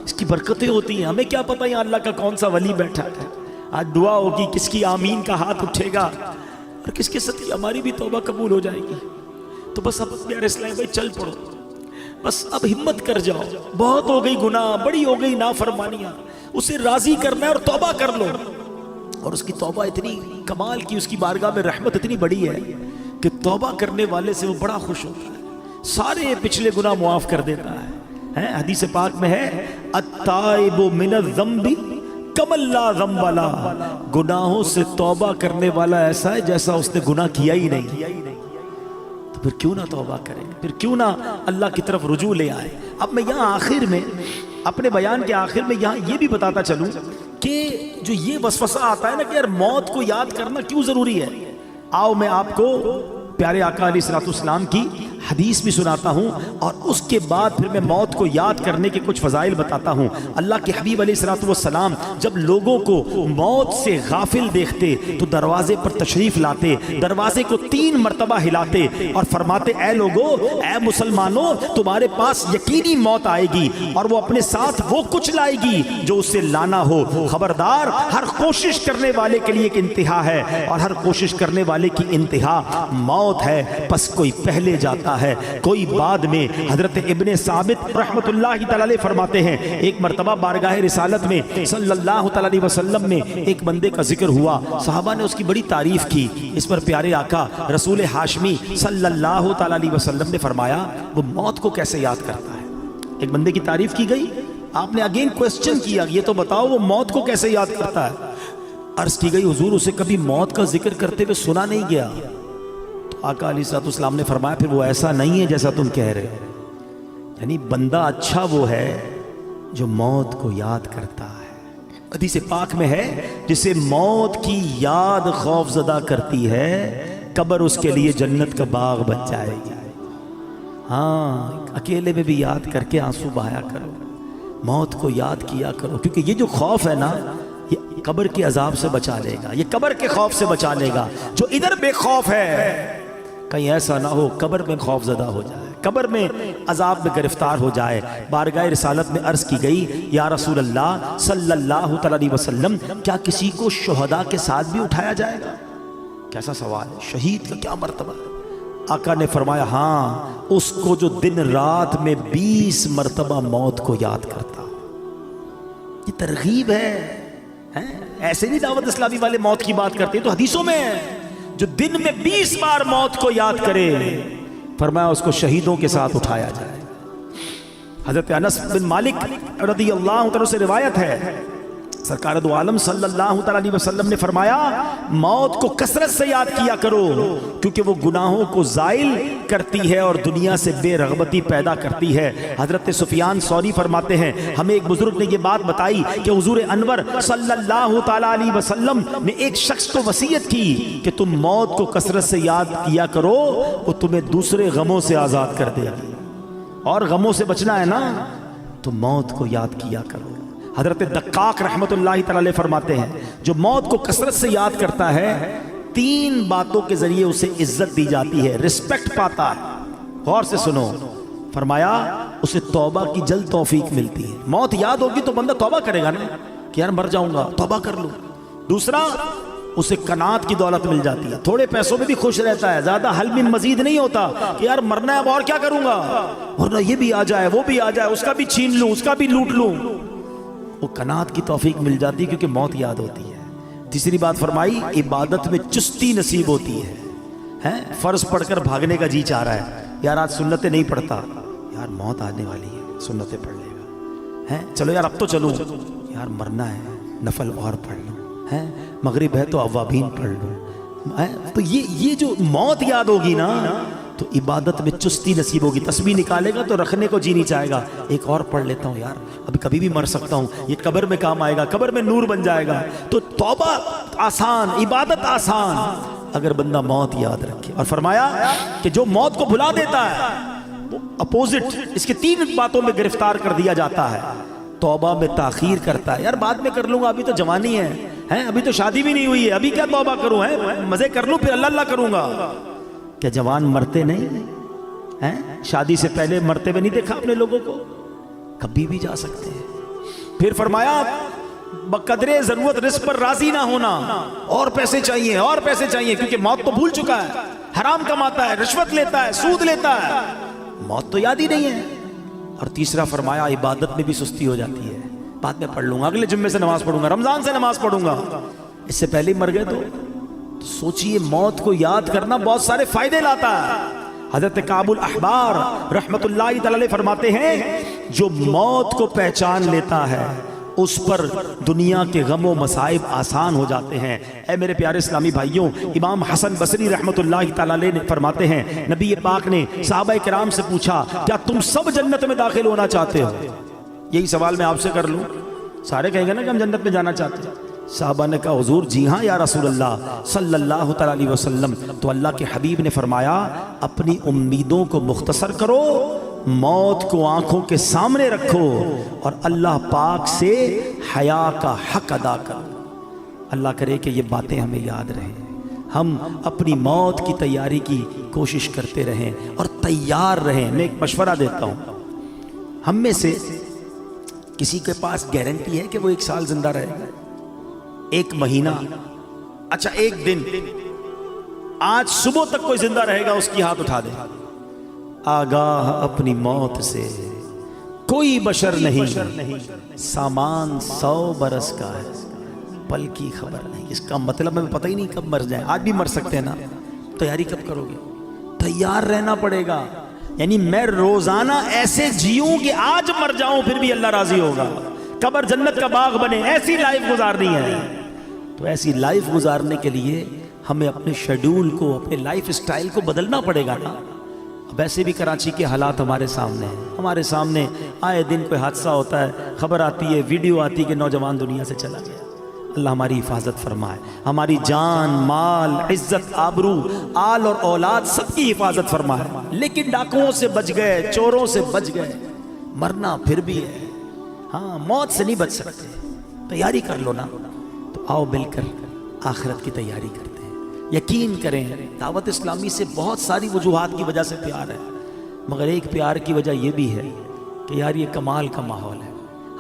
اس کی برکتیں ہوتی ہیں. ہمیں کیا پتہ یہاں اللہ کا کون سا ولی بیٹھا ہے. آج دعا ہوگی، کس کی آمین کا ہاتھ اٹھے گا اور کس کے ساتھ ہماری بھی توبہ قبول ہو جائے گی. تو بس اب پیارے اسلام بھائی چل پڑو، بس اب ہمت کر جاؤ. بہت ہو گئی گناہ، بڑی ہو گئی نافرمانیاں، اسے راضی کرنا ہے اور توبہ کر لو. اور اس کی توبہ اتنی کمال کی، اس کی بارگاہ میں رحمت اتنی بڑی ہے کہ توبہ کرنے والے سے وہ بڑا خوش ہوتا ہے، سارے پچھلے گناہ معاف کر دیتا ہے. حدیث پاک میں ہے التائب من الذنب کمن لا ذنب لہ، گناہوں سے توبہ کرنے والا ایسا ہے جیسا اس نے گناہ کیا ہی نہیں. تو پھر کیوں نہ توبہ کریں، پھر کیوں نہ اللہ کی طرف رجوع لے آئے. اب میں یہاں آخر میں اپنے بیان کے آخر میں یہاں یہ بھی بتاتا چلوں کہ جو یہ وسوسہ آتا ہے نا کہ یار موت کو یاد کرنا کیوں ضروری ہے. آؤ میں آپ کو پیارے آقا علیہ الصلوۃ والسلام کی حدیث بھی سناتا ہوں، اور اس کے بعد پھر میں موت کو یاد کرنے کے کچھ فضائل بتاتا ہوں. اللہ کے حبیب علیہ الصلوۃ والسلام جب لوگوں کو موت سے غافل دیکھتے تو دروازے پر تشریف لاتے، دروازے کو 3 مرتبہ ہلاتے اور فرماتے اے لوگو، اے مسلمانوں، تمہارے پاس یقینی موت آئے گی اور وہ اپنے ساتھ وہ کچھ لائے گی جو اسے لانا ہو. خبردار، ہر کوشش کرنے والے کے لیے ایک انتہا ہے، اور ہر کوشش کرنے والے کی انتہا موت ہے. پس کوئی پہلے جاتا ہے، کوئی بعد میں. حضرت ابن ثابت رحمت اللہ تعالی علیہ فرماتے ہیں ایک مرتبہ بارگاہ رسالت میں صلی اللہ تعالی علیہ وسلم میں ایک بندے کا ذکر ہوا، صحابہ نے اس کی بڑی تعریف کی. اس پر پیارے آقا رسول ہاشمی صلی اللہ تعالی علیہ وسلم نے فرمایا وہ موت کو کیسے یاد کرتا ہے. ایک بندے کی تعریف کی گئی، آپ نے اگین کوسچن کیا یہ تو بتاؤ وہ موت کو کیسے یاد کرتا ہے. عرض کی گئی حضور اسے کبھی موت کا ذکر کرتے ہوئے سنا نہیں گیا. آقا علیہ الصلوۃ والسلام نے فرمایا پھر وہ ایسا نہیں ہے جیسا تم کہہ رہے ہو. یعنی بندہ اچھا وہ ہے جو موت کو یاد کرتا ہے. حدیث پاک میں ہے جسے موت کی یاد خوف زدہ کرتی ہے قبر اس کے لیے جنت کا باغ بن جائے گی. ہاں، اکیلے میں بھی یاد کر کے آنسو بہایا کرو، موت کو یاد کیا کرو، کیونکہ یہ جو خوف ہے نا یہ قبر کے عذاب سے بچا لے گا، یہ قبر کے خوف سے بچا لے گا. جو ادھر بے خوف ہے کہیں ایسا نہ ہو قبر میں خوف زدہ ہو جائے، قبر میں عذاب میں گرفتار ہو جائے. بارگاہ رسالت میں عرض کی گئی یا رسول اللہ صلی اللہ تعالی علیہ وسلم کیا کسی کو شہداء کے ساتھ بھی اٹھایا جائے گا؟ کیسا سوال ہے، شہید کا کیا مرتبہ. آقا نے فرمایا ہاں، اس کو جو دن رات میں 20 مرتبہ موت کو یاد کرتا. یہ ترغیب ہے. ایسے نہیں دعوت اسلامی والے موت کی بات کرتے، تو حدیثوں میں ہے جو دن میں 20 بار موت کو یاد کرے، فرمایا اس کو شہیدوں کے ساتھ اٹھایا جائے. حضرت انس بن مالک رضی اللہ عنہ سے روایت ہے سرکار دو عالم صلی اللہ تعالی علیہ وسلم نے فرمایا موت کو کثرت سے یاد کیا کرو کیونکہ وہ گناہوں کو زائل کرتی ہے اور دنیا سے بے رغبتی پیدا کرتی ہے. حضرت سفیان ثوری فرماتے ہیں ہمیں ایک بزرگ نے یہ بات بتائی کہ حضور انور صلی اللہ تعالی علیہ وسلم نے ایک شخص کو وصیت کی کہ تم موت کو کثرت سے یاد کیا کرو، وہ تمہیں دوسرے غموں سے آزاد کر دے گی. اور غموں سے بچنا ہے نا تو موت کو یاد کیا کرو. حضرت دقاق رحمت اللہ تعالی فرماتے ہیں جو موت کو کثرت سے یاد کرتا ہے 3 باتوں کے ذریعے اسے عزت دی جاتی ہے، رسپیکٹ پاتا ہے. غور سے سنو، فرمایا اسے توبہ کی جلد توفیق ملتی ہے. موت یاد ہوگی تو بندہ توبہ کرے گا نا کہ یار مر جاؤں گا توبہ کر لوں. دوسرا، اسے قناعت کی دولت مل جاتی ہے، تھوڑے پیسوں میں بھی خوش رہتا ہے، زیادہ حل من مزید نہیں ہوتا کہ یار مرنا ہے اب اور کیا کروں گا، ورنہ یہ بھی آ جائے وہ بھی آ جائے، اس کا بھی چھین لوں اس کا بھی لوٹ لوں. وہ قناعت کی توفیق مل جاتی ہے کیونکہ موت یاد ہوتی ہے. تیسری بات فرمائی عبادت میں چستی نصیب ہوتی ہے. فرض پڑھ کر بھاگنے کا جی چاہ رہا ہے، یار آج سنتیں نہیں پڑھتا، یار موت آنے والی ہے سنتیں پڑھ لے گا. چلو یار اب تو چلو، یار مرنا ہے نفل اور پڑھ لوں. مغرب ہے تو اوابین پڑھ لوں. تو یہ جو موت یاد ہوگی نا تو عبادت میں چستی نصیب ہوگی. تسبیح نکالے گا تو رکھنے کو جی نہیں چاہے گا، ایک اور پڑھ لیتا ہوں یار ابھی کبھی بھی مر سکتا ہوں، یہ قبر میں کام آئے گا، قبر میں نور بن جائے گا. تو توبہ آسان، عبادت آسان اگر بندہ موت یاد رکھے. اور فرمایا کہ جو موت کو بھلا دیتا ہے وہ اپوزٹ اس کے 3 باتوں میں گرفتار کر دیا جاتا ہے. توبہ میں تاخیر کرتا ہے، یار بعد میں کر لوں گا، ابھی تو جوانی ہے، ابھی تو شادی بھی نہیں ہوئی ہے، ابھی کیا توبہ کروں، مزے کر لوں پھر اللہ اللہ کروں گا. کیا جوان مرتے نہیں ہیں؟ شادی سے پہلے مرتے ہوئے نہیں دیکھا اپنے لوگوں کو؟ کبھی بھی جا سکتے ہیں۔ پھر فرمایا بقدر ضرورت رزق پر راضی نہ ہونا، اور پیسے چاہیے اور پیسے چاہیے، کیونکہ موت تو بھول چکا ہے، حرام کماتا ہے، رشوت لیتا ہے، سود لیتا ہے، موت تو یاد ہی نہیں ہے۔ اور تیسرا فرمایا عبادت میں بھی سستی ہو جاتی ہے، بعد میں پڑھ لوں گا، اگلے جمعے سے نماز پڑھوں گا، رمضان سے نماز پڑھوں گا، اس سے پہلے ہی مر گئے تو سوچئے موت کو یاد کرنا بہت سارے فائدے لاتا ہے۔ حضرت کعب الاحبار رحمت اللہ تعالی علیہ فرماتے ہیں جو موت کو پہچان لیتا ہے اس پر دنیا کے غم و مصائب آسان ہو جاتے ہیں۔ اے میرے پیارے اسلامی بھائیوں، امام حسن بصری رحمت اللہ تعالی علیہ فرماتے ہیں نبی پاک نے صحابہ کرام سے پوچھا کیا تم سب جنت میں داخل ہونا چاہتے ہو؟ یہی سوال میں آپ سے کر لوں، سارے کہیں گے نا کہ ہم جنت میں جانا چاہتے ہیں۔ صحابہ نے کہا حضور جی ہاں یا رسول اللہ صلی اللہ تعالی علیہ وسلم۔ تو اللہ کے حبیب نے فرمایا اپنی امیدوں کو مختصر کرو، موت کو آنکھوں کے سامنے رکھو اور اللہ پاک سے حیا کا حق ادا کرو۔ اللہ کرے کہ یہ باتیں ہمیں یاد رہیں، ہم اپنی موت کی تیاری کی کوشش کرتے رہیں اور تیار رہیں۔ میں ایک مشورہ دیتا ہوں، ہم میں سے کسی کے پاس گارنٹی ہے کہ وہ 1 سال زندہ رہے گا؟ 1 مہینہ، اچھا 1 دن، آج صبح تک کوئی زندہ رہے گا اس کی ہاتھ اٹھا دے۔ آگاہ اپنی موت سے کوئی بشر نہیں، سامان 100 برس کا ہے، پل کی خبر نہیں۔ اس کا مطلب ہمیں پتہ ہی نہیں کب مر جائیں، آج بھی مر سکتے ہیں نا، تیاری کب کرو گے؟ تیار رہنا پڑے گا، یعنی میں روزانہ ایسے جیوں کہ آج مر جاؤں پھر بھی اللہ راضی ہوگا، قبر جنت کا باغ بنے، ایسی لائف گزارنی ہے۔ تو ایسی لائف گزارنے کے لیے ہمیں اپنے شیڈول کو، اپنے لائف سٹائل کو بدلنا پڑے گا نا۔ اب ایسے بھی کراچی کے حالات ہمارے سامنے ہیں، ہمارے سامنے آئے دن کوئی حادثہ ہوتا ہے، خبر آتی ہے، ویڈیو آتی ہے کہ نوجوان دنیا سے چلا گیا۔ اللہ ہماری حفاظت فرمائے، ہماری جان، مال، عزت، آبرو، آل اور اولاد سب کی حفاظت فرمائے۔ لیکن ڈاکوؤں سے بچ گئے، چوروں سے بچ گئے، مرنا پھر بھی ہے، ہاں موت سے نہیں بچ سکتے، تیاری کر لو نا۔ تو آؤ مل کر آخرت کی تیاری کرتے ہیں۔ یقین کریں دعوت اسلامی سے بہت ساری وجوہات کی وجہ سے پیار ہے، مگر ایک پیار کی وجہ یہ بھی ہے کہ یار یہ کمال کا ماحول ہے،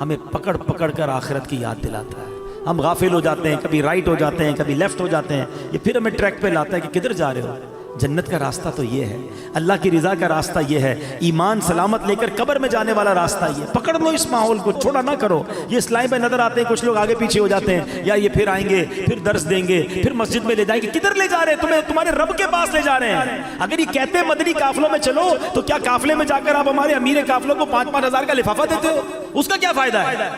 ہمیں پکڑ پکڑ کر آخرت کی یاد دلاتا ہے۔ ہم غافل ہو جاتے ہیں، کبھی رائٹ ہو جاتے ہیں، کبھی لیفٹ ہو جاتے ہیں، یہ پھر ہمیں ٹریک پہ لاتا ہے کہ کدھر جا رہے ہو۔ جنت کا راستہ تو یہ ہے، اللہ کی رضا کا راستہ یہ ہے، ایمان سلامت لے کر قبر میں جانے والا راستہ یہ۔ پکڑ لو اس ماحول کو، چھوڑا نہ کرو۔ یہ اسلام پہ نظر آتے ہیں کچھ لوگ آگے پیچھے ہو جاتے ہیں، یا یہ پھر آئیں گے، پھر درس دیں گے، پھر مسجد میں لے جائیں گے۔ کدھر لے جا رہے ہیں تمہیں؟ تمہارے رب کے پاس لے جا رہے ہیں۔ اگر یہ کہتے ہیں مدنی قافلوں میں چلو، تو کیا قافلے میں جا کر آپ ہمارے امیر قافلوں کو 5-5 ہزار کا لفافہ دیتے ہو؟ اس کا کیا فائدہ ہے؟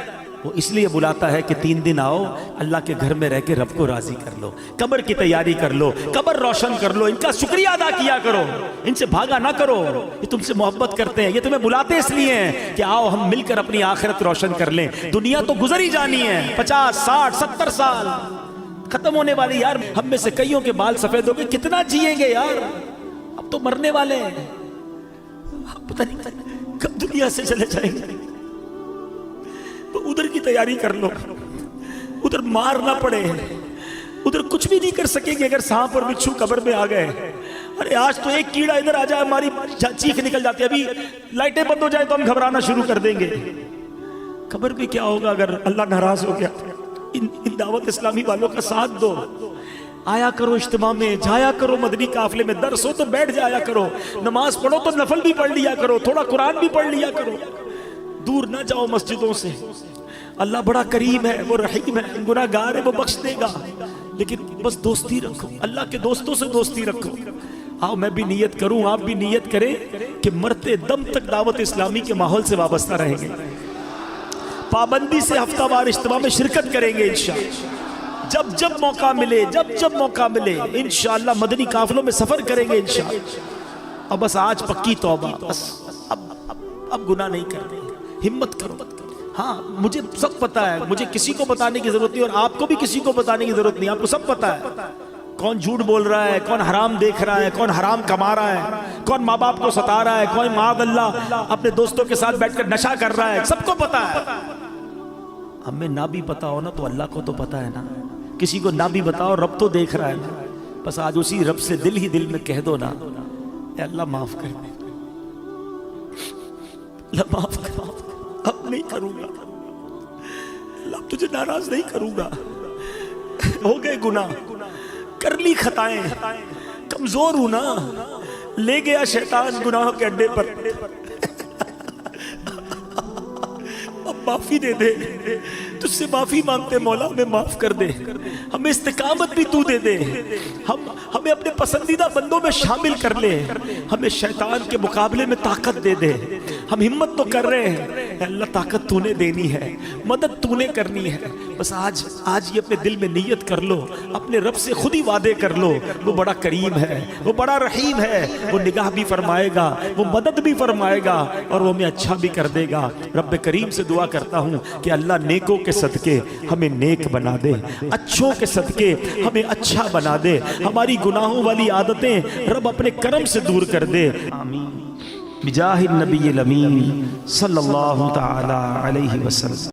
وہ اس لیے بلاتا ہے کہ 3 دن آؤ، اللہ کے گھر میں رہ کے رب کو راضی کر لو، قبر کی تیاری کر لو، قبر روشن کر لو، ان کا شکریہ ادا کیا کرو، ان سے بھاگا نہ کرو۔ یہ تم سے محبت کرتے ہیں، یہ تمہیں بلاتے اس لیے ہیں کہ آؤ ہم مل کر اپنی آخرت روشن کر لیں۔ دنیا تو گزر ہی جانی ہے، 50 60 70 سال ختم ہونے والی۔ یار ہم میں سے کئیوں کے بال سفید ہو گئے، کتنا جیئیں گے یار؟ اب تو مرنے والے ہیں، پتہ نہیں کب دنیا سے چلے جائیں گے۔ تو ادھر کی تیاری کر لو، ادھر مار نہ پڑے، ادھر کچھ بھی نہیں کر سکیں گے اگر سانپ اور بچھو قبر میں آ گئے۔ ارے آج تو ایک کیڑا ادھر آ جائے ہماری چیخ نکل جاتی ہے، ابھی لائٹیں بند ہو جائے تو ہم گھبرانا شروع کر دیں گے۔ قبر میں کیا ہوگا اگر اللہ ناراض ہو گیا؟ ان دعوت اسلامی والوں کا ساتھ دو، آیا کرو اجتماع میں، جایا کرو مدنی قافلے میں، درس ہو تو بیٹھ جایا کرو، نماز پڑھو تو نفل بھی پڑھ لیا کرو، تھوڑا قرآن بھی پڑھ لیا کرو، دور نہ جاؤ مسجدوں سے۔ اللہ بڑا کریم ہے، وہ رحیم ہے، گناہ گار ہے، وہ بخش دے گا، لیکن بس دوستی رکھو، اللہ کے دوستوں سے دوستی رکھو۔ آؤ میں بھی نیت کروں، آپ بھی نیت کریں کہ مرتے دم تک دعوت اسلامی کے ماحول سے وابستہ رہیں گے، پابندی سے ہفتہ وار اجتماع میں شرکت کریں گے انشاءاللہ، جب موقع ملے، جب موقع ملے انشاءاللہ مدنی قافلوں میں سفر کریں گے انشاءاللہ۔ اب بس آج پکی توبہ، بس اب گناہ نہیں کرتے، ہمت کرو۔ ہاں مجھے سب پتا ہے، مجھے کسی کو بتانے کی ضرورت نہیں، اور آپ کو بھی کسی کو بتانے کی ضرورت نہیں، آپ کو سب پتا ہے کون جھوٹ بول رہا ہے، کون حرام دیکھ رہا ہے، کون حرام کما رہا ہے، کون ماں باپ کو ستا رہا ہے، کون معاذ اللہ اپنے دوستوں کے ساتھ بیٹھ کر نشہ کر رہا ہے، سب کو پتا ہے۔ ہمیں نہ بھی پتا ہو نا تو اللہ کو تو پتا ہے نا، کسی کو نہ بھی بتاؤ رب تو دیکھ رہا ہے نا، بس آج اسی رب سے دل ہی دل میں کہہ دو نا اے اللہ معاف کر دے، اللہ معاف کر، اب نہیں کروں گا، اللہ تجھے ناراض نہیں کروں گا، ہو گئے گناہ، کر لی خطائیں، کمزور ہوں نا، لے گیا شیطان گناہوں کے اڈے پر، اب معافی دے دے، تجھ سے معافی مانگتے مولا، ہمیں معاف کر دے، ہمیں استقامت بھی تو دے دے، ہمیں اپنے پسندیدہ بندوں میں شامل کر لے، ہمیں شیطان کے مقابلے میں طاقت دے دے، ہم ہمت تو کر رہے ہیں، اے اللہ طاقت تو نے دینی ہے، مدد تو نے کرنی ہے، بس آج یہ اپنے دل میں نیت کر لو، اپنے رب سے خود ہی وعدے کر لو، وہ بڑا کریم ہے، وہ بڑا رحیم ہے، وہ نگاہ بھی فرمائے گا، وہ مدد بھی فرمائے گا، اور وہ ہمیں اچھا بھی کر دے گا۔ رب کریم سے دعا کرتا ہوں کہ اللہ نیکوں کے صدقے ہمیں نیک بنا دے، اچھوں کے صدقے ہمیں اچھا بنا دے، ہماری گناہوں والی عادتیں رب اپنے کرم سے دور کر دے، آمین بجاہ النبی الامین صلی اللہ تعالی علیہ وسلم۔